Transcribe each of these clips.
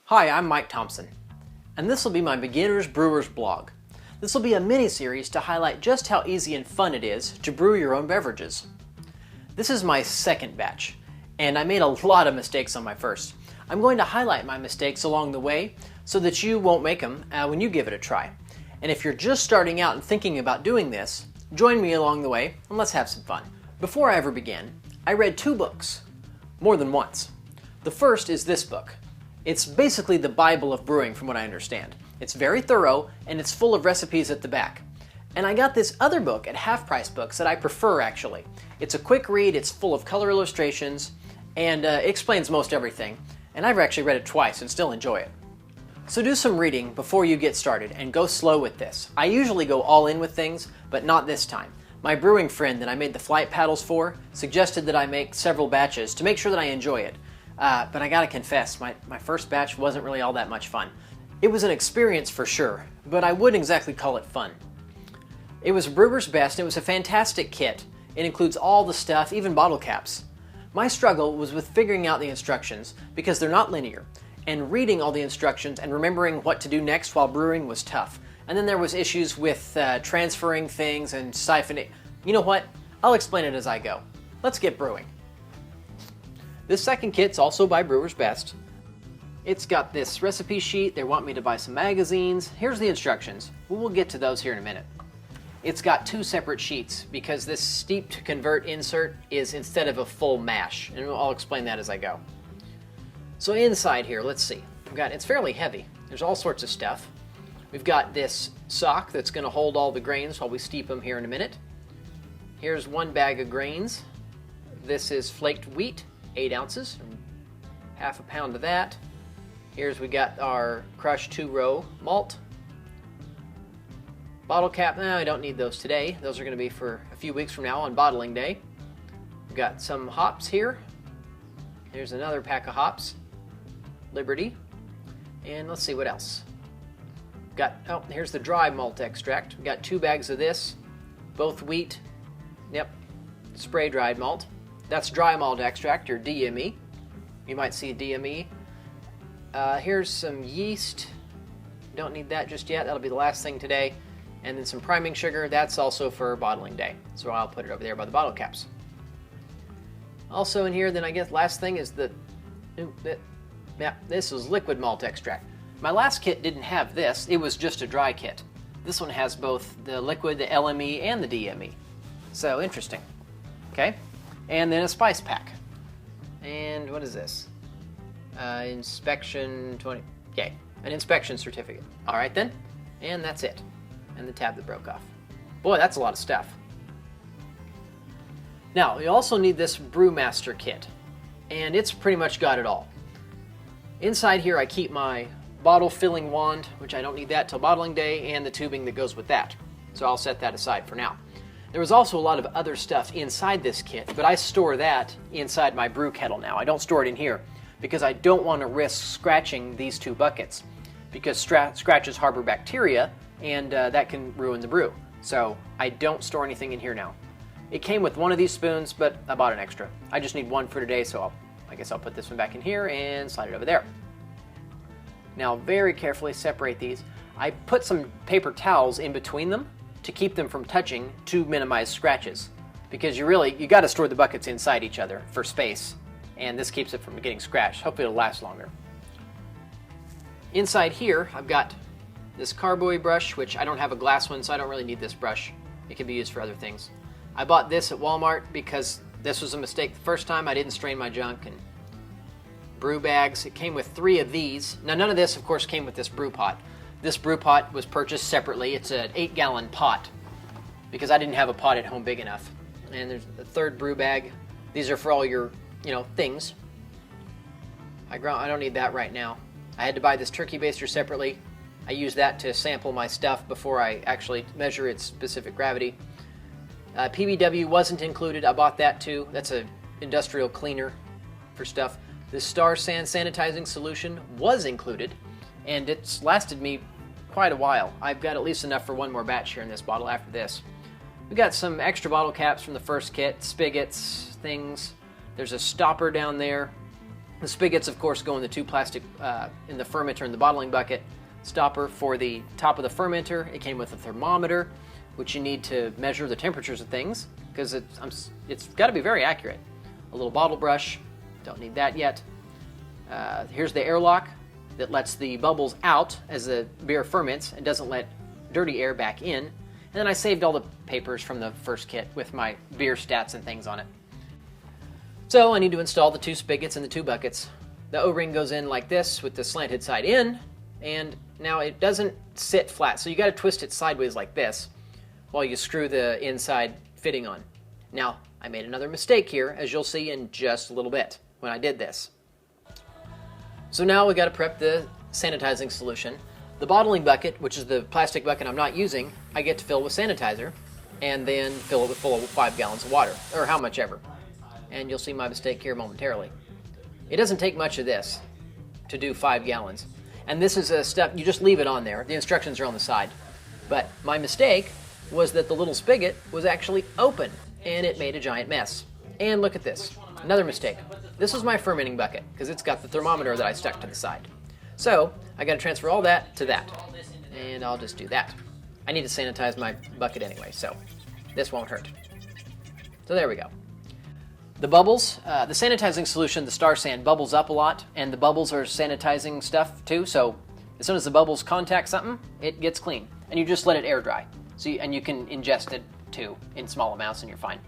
Hi, I'm Mike Thompson, and this will be my Beginner's Brewer's blog. This will be a mini-series to highlight just how easy and fun it is to brew your own beverages. This is my second batch, and I made a lot of mistakes on my first. I'm going to highlight my mistakes along the way so that you won't make them when you give it a try. And if you're just starting out and thinking about doing this, join me along the way and let's have some fun. Before I ever began, I read 2 books, more than once. The first is this book. It's basically the Bible of brewing from what I understand. It's very thorough and it's full of recipes at the back. And I got this other book at Half Price Books that I prefer actually. It's a quick read, it's full of color illustrations, and it explains most everything. And I've actually read it twice and still enjoy it. So do some reading before you get started and go slow with this. I usually go all in with things, but not this time. My brewing friend that I made the flight paddles for suggested that I make several batches to make sure that I enjoy it. But I gotta confess, my first batch wasn't really all that much fun. It was an experience for sure, but I wouldn't exactly call it fun. It was Brewer's Best, and it was a fantastic kit. It includes all the stuff, even bottle caps. My struggle was with figuring out the instructions because they're not linear, and reading all the instructions and remembering what to do next while brewing was tough. And then there was issues with transferring things and siphoning. You know what? I'll explain it as I go. Let's get brewing. This second kit's also by Brewer's Best. It's got this recipe sheet. They want me to buy some magazines. Here's the instructions. We'll get to those here in a minute. It's got 2 separate sheets because this steep to convert insert is instead of a full mash, and I'll explain that as I go. So inside here, let's see. It's fairly heavy. There's all sorts of stuff. We've got this sock that's going to hold all the grains while we steep them here in a minute. Here's 1 bag of grains. This is flaked wheat. 8 ounces, half a pound of that. We got our crushed 2-row malt. Bottle cap, I don't need those today. Those are going to be for a few weeks from now on bottling day. We've got some hops here. Here's another pack of hops, Liberty. And let's see what else. Here's the dry malt extract. We've got 2 bags of this, both wheat. Yep, spray dried malt. That's dry malt extract, or DME. You might see DME. Here's some yeast. Don't need that just yet. That'll be the last thing today. And then some priming sugar. That's also for bottling day. So I'll put it over there by the bottle caps. Also in here, then I guess last thing is this is liquid malt extract. My last kit didn't have this. It was just a dry kit. This one has both the liquid, the LME, and the DME. So interesting. Okay. And then a spice pack. And what is this? Inspection 20. Okay, an inspection certificate. All right then. And that's it. And the tab that broke off. Boy, that's a lot of stuff. Now, you also need this Brewmaster kit. And it's pretty much got it all. Inside here I keep my bottle filling wand, which I don't need that till bottling day, and the tubing that goes with that. So I'll set that aside for now. There was also a lot of other stuff inside this kit, but I store that inside my brew kettle now. I don't store it in here because I don't want to risk scratching these 2 buckets because scratches harbor bacteria and that can ruin the brew. So I don't store anything in here now. It came with 1 of these spoons, but I bought an extra. I just need 1 for today, so I guess I'll put this one back in here and slide it over there. Now very carefully separate these. I put some paper towels in between them to keep them from touching to minimize scratches, because you got to store the buckets inside each other for space, and this keeps it from getting scratched. Hopefully it'll last longer. Inside here I've got this carboy brush, which I don't have a glass one, so I don't really need this brush. It can be used for other things. I bought this at Walmart because this was a mistake the first time. I didn't strain my junk. And brew bags, it came with 3 of these. Now none of this of course came with this brew pot. This brew pot was purchased separately. It's an 8-gallon pot because I didn't have a pot at home big enough. And there's a 3rd brew bag. These are for all your, things. I don't need that right now. I had to buy this turkey baster separately. I use that to sample my stuff before I actually measure its specific gravity. PBW wasn't included. I bought that too. That's an industrial cleaner for stuff. The Star San sanitizing solution was included, and it's lasted me quite a while. I've got at least enough for 1 more batch here in this bottle after this. We got some extra bottle caps from the first kit, spigots, things. There's a stopper down there. The spigots, of course, go in the two plastic, in the fermenter and the bottling bucket. Stopper for the top of the fermenter. It came with a thermometer, which you need to measure the temperatures of things, because it's got to be very accurate. A little bottle brush, don't need that yet. Here's the airlock that lets the bubbles out as the beer ferments and doesn't let dirty air back in. And then I saved all the papers from the first kit with my beer stats and things on it. So I need to install the two spigots and the two buckets. The O-ring goes in like this with the slanted side in, and now it doesn't sit flat, so you got to twist it sideways like this while you screw the inside fitting on. Now, I made another mistake here, as you'll see in just a little bit when I did this. So now we got to prep the sanitizing solution. The bottling bucket, which is the plastic bucket I'm not using, I get to fill with sanitizer and then fill it full of 5 gallons of water, or how much ever. And you'll see my mistake here momentarily. It doesn't take much of this to do 5 gallons. And this is a step, you just leave it on there. The instructions are on the side. But my mistake was that the little spigot was actually open, and it made a giant mess. And look at this, another mistake. This is my fermenting bucket, because it's got the thermometer that I stuck to the side. So, I gotta transfer all that to that. And I'll just do that. I need to sanitize my bucket anyway, so this won't hurt. So there we go. The bubbles, the sanitizing solution, the Star San, bubbles up a lot, and the bubbles are sanitizing stuff too, so as soon as the bubbles contact something, it gets clean. And you just let it air dry. And you can ingest it too in small amounts and you're fine.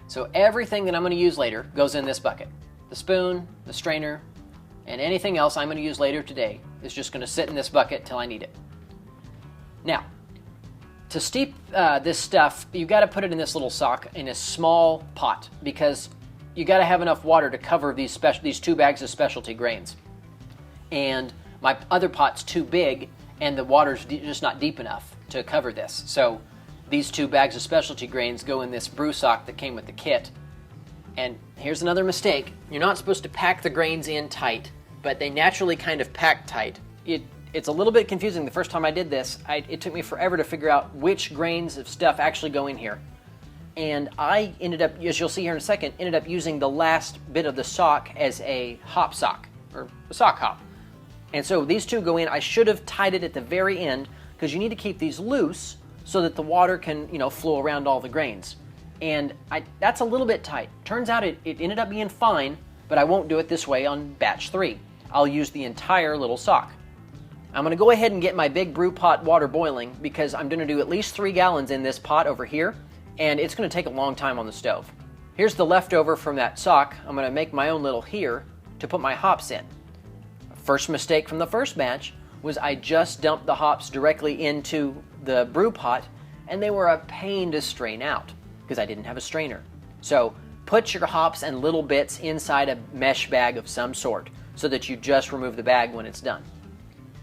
So everything that I'm gonna use later goes in this bucket. The spoon, the strainer, and anything else I'm gonna use later today is just gonna sit in this bucket till I need it. Now, to steep this stuff, you got to put it in this little sock in a small pot, because you got to have enough water to cover these 2 bags of specialty grains. And my other pot's too big, and the water's just not deep enough to cover this. So these 2 bags of specialty grains go in this brew sock that came with the kit. And here's another mistake. You're not supposed to pack the grains in tight, but they naturally kind of pack tight. It's a little bit confusing. The first time I did this, it took me forever to figure out which grains of stuff actually go in here. And I ended up, as you'll see here in a second, ended up using the last bit of the sock as a hop sock, or a sock hop. And so these 2 go in. I should have tied it at the very end, because you need to keep these loose so that the water can, flow around all the grains. And that's a little bit tight. Turns out it ended up being fine, but I won't do it this way on batch 3. I'll use the entire little sock. I'm going to go ahead and get my big brew pot water boiling, because I'm going to do at least 3 gallons in this pot over here, and it's going to take a long time on the stove. Here's the leftover from that sock. I'm going to make my own little here to put my hops in. First mistake from the first batch was I just dumped the hops directly into the brew pot, and they were a pain to strain out because I didn't have a strainer. So put your hops and little bits inside a mesh bag of some sort so that you just remove the bag when it's done.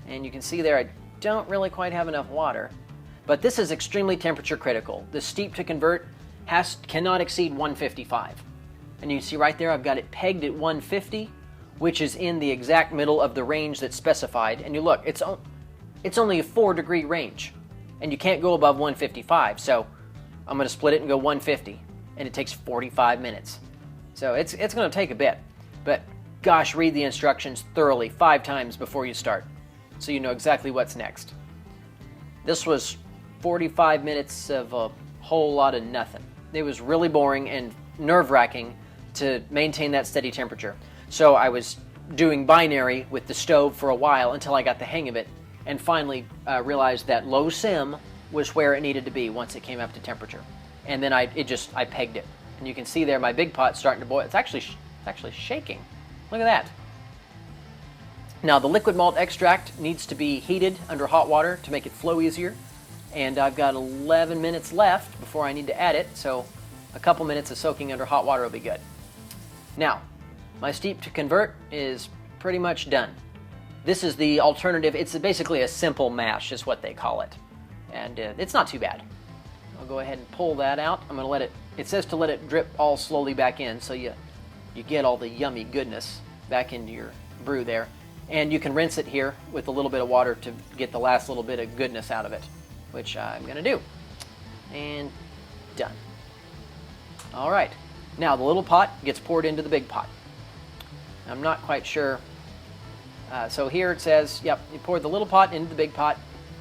And you can see there I don't really quite have enough water, but this is extremely temperature critical. The steep to convert cannot exceed 155. And you see right there I've got it pegged at 150, which is in the exact middle of the range that's specified. And you look, it's only a 4-degree range, and you can't go above 155. So I'm going to split it and go 150, and it takes 45 minutes. So it's going to take a bit, but gosh, read the instructions thoroughly 5 times before you start, so you know exactly what's next. This was 45 minutes of a whole lot of nothing. It was really boring and nerve-wracking to maintain that steady temperature. So I was doing binary with the stove for a while until I got the hang of it, and finally realized that low sim was where it needed to be once it came up to temperature. And then I pegged it. And you can see there my big pot's starting to boil. It's actually shaking. Look at that. Now the liquid malt extract needs to be heated under hot water to make it flow easier. And I've got 11 minutes left before I need to add it, so a couple minutes of soaking under hot water will be good. Now, my steep to convert is pretty much done. This is the alternative. It's basically a simple mash is what they call it. And it's not too bad. I'll go ahead and pull that out. I'm going to let it says to let it drip all slowly back in so you get all the yummy goodness back into your brew there. And you can rinse it here with a little bit of water to get the last little bit of goodness out of it, which I'm going to do. And done. All right. Now the little pot gets poured into the big pot. I'm not quite sure. So here it says, yep, you pour the little pot into the big pot.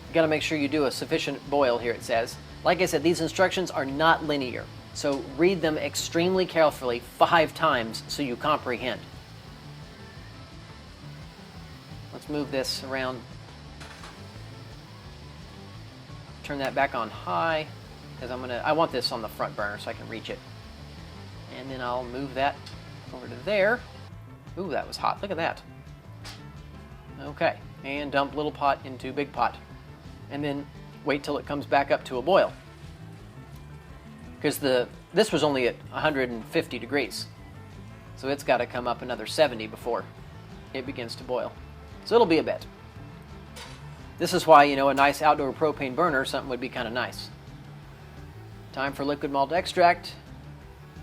You got to make sure you do a sufficient boil here, it says. Like I said, these instructions are not linear, so read them extremely carefully 5 times so you comprehend. Let's move this around. Turn that back on high, because I want this on the front burner so I can reach it. And then I'll move that over to there. Ooh, that was hot. Look at that. Okay, and dump little pot into big pot. And then wait till it comes back up to a boil. Because this was only at 150 degrees. So it's got to come up another 70 before it begins to boil. So it'll be a bit. This is why, a nice outdoor propane burner, something would be kind of nice. Time for liquid malt extract.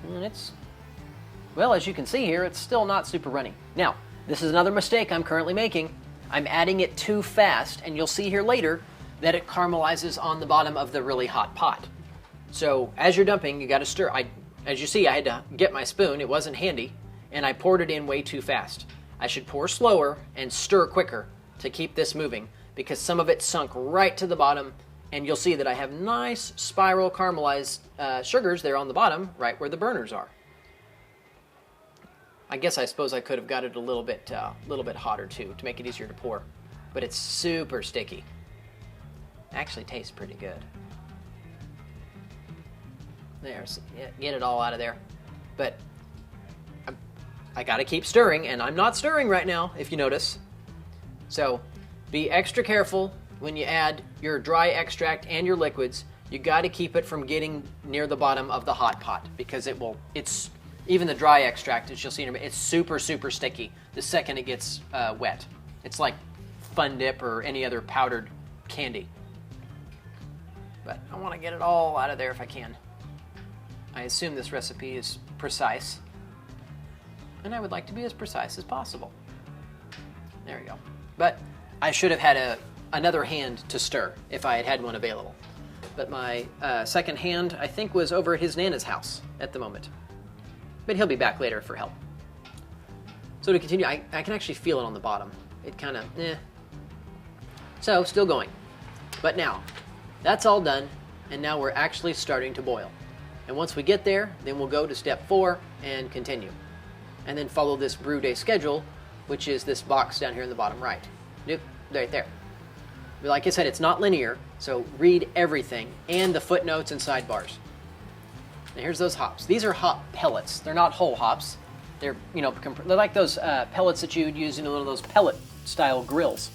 And well, as you can see here, it's still not super runny. Now, this is another mistake I'm currently making. I'm adding it too fast, and you'll see here later that it caramelizes on the bottom of the really hot pot. So as you're dumping, you got to stir. As you see, I had to get my spoon. It wasn't handy, and I poured it in way too fast. I should pour slower and stir quicker to keep this moving, because some of it sunk right to the bottom, and you'll see that I have nice spiral caramelized sugars there on the bottom, right where the burners are. I suppose I could have got it a little bit hotter too to make it easier to pour, but it's super sticky. Actually tastes pretty good. There's, get it all out of there. But I gotta keep stirring, and I'm not stirring right now, if you notice. So be extra careful when you add your dry extract and your liquids. You gotta keep it from getting near the bottom of the hot pot, because even the dry extract, as you'll see in a minute, it's super, super sticky the second it gets wet. It's like Fun Dip or any other powdered candy. But I want to get it all out of there if I can. I assume this recipe is precise, and I would like to be as precise as possible. There we go. But I should have had another hand to stir if I had had one available. But my second hand, I think, was over at his Nana's house at the moment. But he'll be back later for help. So to continue, I can actually feel it on the bottom. It kind of, So, still going. But now, that's all done, and now we're actually starting to boil. And once we get there, then we'll go to step 4 and continue. And then follow this brew day schedule, which is this box down here in the bottom right. Nope, right there. But like I said, it's not linear, so read everything, and the footnotes and sidebars. Now here's those hops. These are hop pellets. They're not whole hops. They're, they're like those pellets that you would use in one of those pellet-style grills.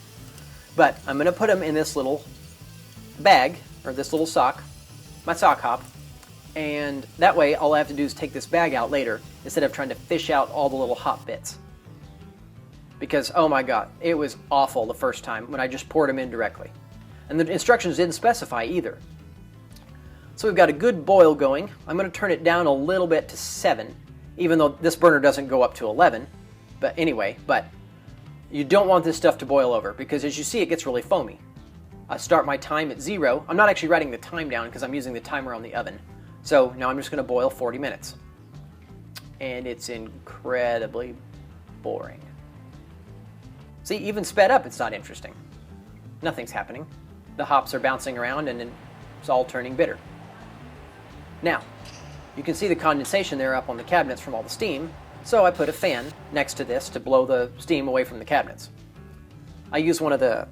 But I'm going to put them in this little bag, or this little sock, my sock hop, and that way all I have to do is take this bag out later instead of trying to fish out all the little hop bits. Because, oh my God, it was awful the first time when I just poured them in directly. And the instructions didn't specify either. So we've got a good boil going. I'm going to turn it down a little bit to 7, even though this burner doesn't go up to 11. But anyway, you don't want this stuff to boil over, because as you see, it gets really foamy. I start my time at 0. I'm not actually writing the time down because I'm using the timer on the oven. So now I'm just going to boil 40 minutes. And it's incredibly boring. See, even sped up, it's not interesting. Nothing's happening. The hops are bouncing around, and it's all turning bitter. Now, you can see the condensation there up on the cabinets from all the steam, so I put a fan next to this to blow the steam away from the cabinets. I use one of the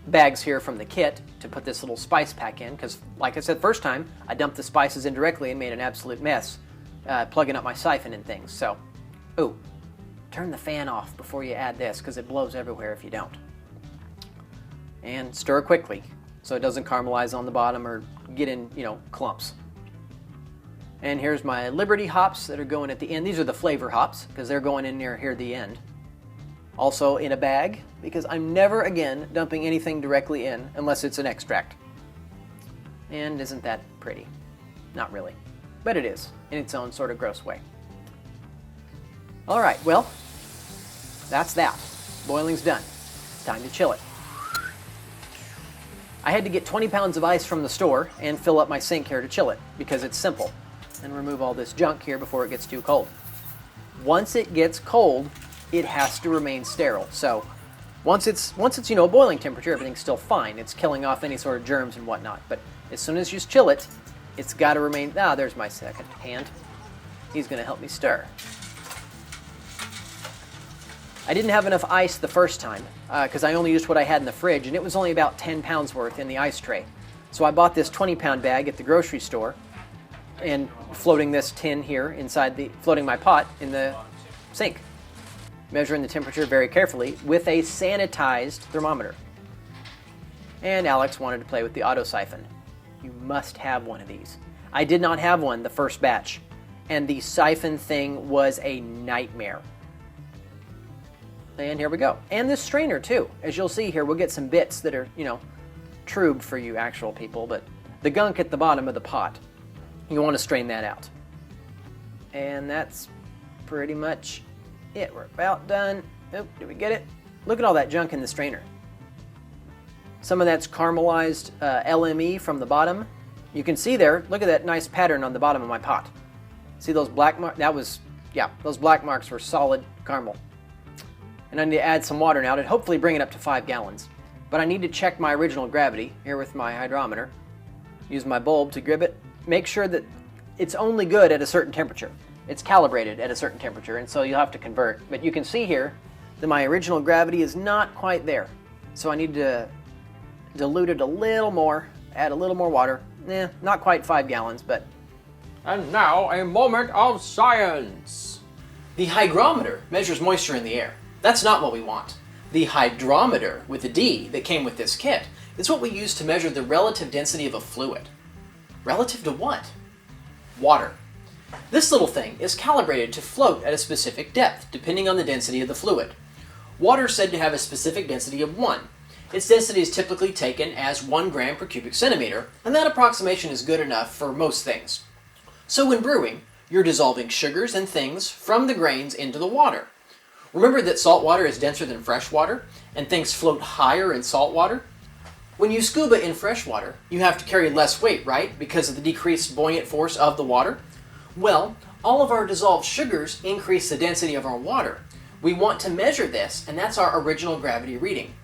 bags here from the kit to put this little spice pack in, because like I said first time, I dumped the spices in directly and made an absolute mess, plugging up my siphon and things. So, turn the fan off before you add this, because it blows everywhere if you don't. And stir quickly so it doesn't caramelize on the bottom or get in, clumps. And here's my Liberty hops that are going at the end. These are the flavor hops, because they're going in near here at the end. Also in a bag, because I'm never again dumping anything directly in unless it's an extract. And isn't that pretty? Not really, but it is in its own sort of gross way. All right, well, that's that. Boiling's done. Time to chill it. I had to get 20 pounds of ice from the store and fill up my sink here to chill it, because it's simple. And remove all this junk here before it gets too cold. Once it gets cold, it has to remain sterile. So once it's boiling temperature, everything's still fine. It's killing off any sort of germs and whatnot. But as soon as you chill it, it's got to remain. There's my second hand. He's going to help me stir. I didn't have enough ice the first time because I only used what I had in the fridge, and it was only about 10 pounds worth in the ice tray. So I bought this 20-pound bag at the grocery store and floating this tin here inside floating my pot in the sink, measuring the temperature very carefully with a sanitized thermometer. And Alex wanted to play with the auto siphon. You must have one of these. I did not have one the first batch, and the siphon thing was a nightmare. And here we go. And this strainer too. As you'll see here, we'll get some bits that are, trube for you actual people, but the gunk at the bottom of the pot, you want to strain that out. And that's pretty much it. We're about done. Oh, did we get it? Look at all that junk in the strainer. Some of that's caramelized LME from the bottom. You can see there, look at that nice pattern on the bottom of my pot. See those black marks? Those black marks were solid caramel. And I need to add some water now to hopefully bring it up to 5 gallons. But I need to check my original gravity here with my hydrometer. Use my bulb to grib it. Make sure that it's only good at a certain temperature. It's calibrated at a certain temperature, and so you'll have to convert. But you can see here that my original gravity is not quite there. So I need to dilute it a little more, add a little more water. Not quite 5 gallons, but... And now a moment of science. The hygrometer measures moisture in the air. That's not what we want. The hydrometer, with a D, that came with this kit, is what we use to measure the relative density of a fluid. Relative to what? Water. This little thing is calibrated to float at a specific depth, depending on the density of the fluid. Water is said to have a specific density of 1. Its density is typically taken as 1 gram per cubic centimeter, and that approximation is good enough for most things. So when brewing, you're dissolving sugars and things from the grains into the water. Remember that salt water is denser than fresh water, and things float higher in salt water? When you scuba in fresh water, you have to carry less weight, right? Because of the decreased buoyant force of the water? Well, all of our dissolved sugars increase the density of our water. We want to measure this, and that's our original gravity reading.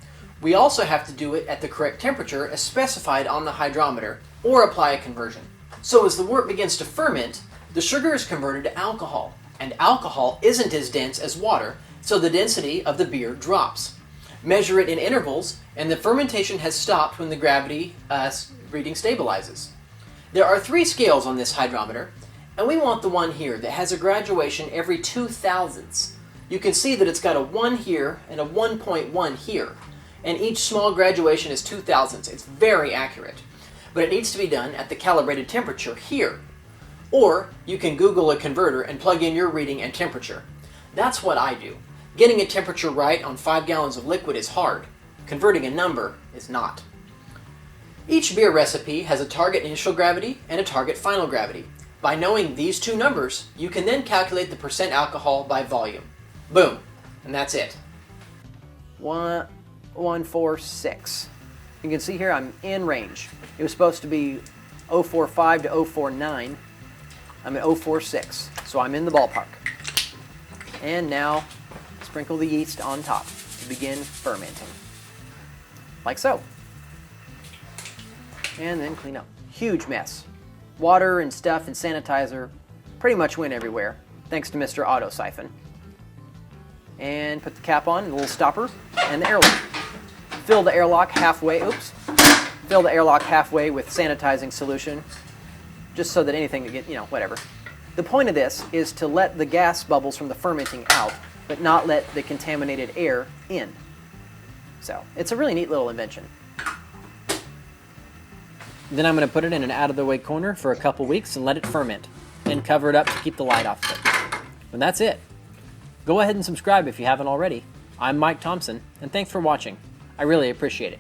We also have to do it at the correct temperature as specified on the hydrometer, or apply a conversion. So as the wort begins to ferment, the sugar is converted to alcohol, and alcohol isn't as dense as water, so the density of the beer drops. Measure it in intervals, and the fermentation has stopped when the gravity reading stabilizes. There are 3 scales on this hydrometer, and we want the one here that has a graduation every 2 thousandths. You can see that it's got a 1 here and a 1.1 here, and each small graduation is 2 thousandths. It's very accurate, but it needs to be done at the calibrated temperature here. Or you can Google a converter and plug in your reading and temperature. That's what I do. Getting a temperature right on 5 gallons of liquid is hard. Converting a number is not. Each beer recipe has a target initial gravity and a target final gravity. By knowing these 2 numbers, you can then calculate the percent alcohol by volume. Boom, and that's it. 146. You can see here I'm in range. It was supposed to be 045 to 049. I'm at 046, so I'm in the ballpark. And now, sprinkle the yeast on top to begin fermenting. Like so. And then clean up. Huge mess. Water and stuff and sanitizer pretty much went everywhere, thanks to Mr. Auto Siphon. And put the cap on, the little stopper, and the airlock. Fill the airlock halfway, Fill the airlock halfway with sanitizing solution, just so that anything to get, whatever. The point of this is to let the gas bubbles from the fermenting out, but not let the contaminated air in. So, it's a really neat little invention. Then I'm going to put it in an out-of-the-way corner for a couple weeks and let it ferment. Then cover it up to keep the light off of it. And that's it. Go ahead and subscribe if you haven't already. I'm Mike Thompson, and thanks for watching. I really appreciate it.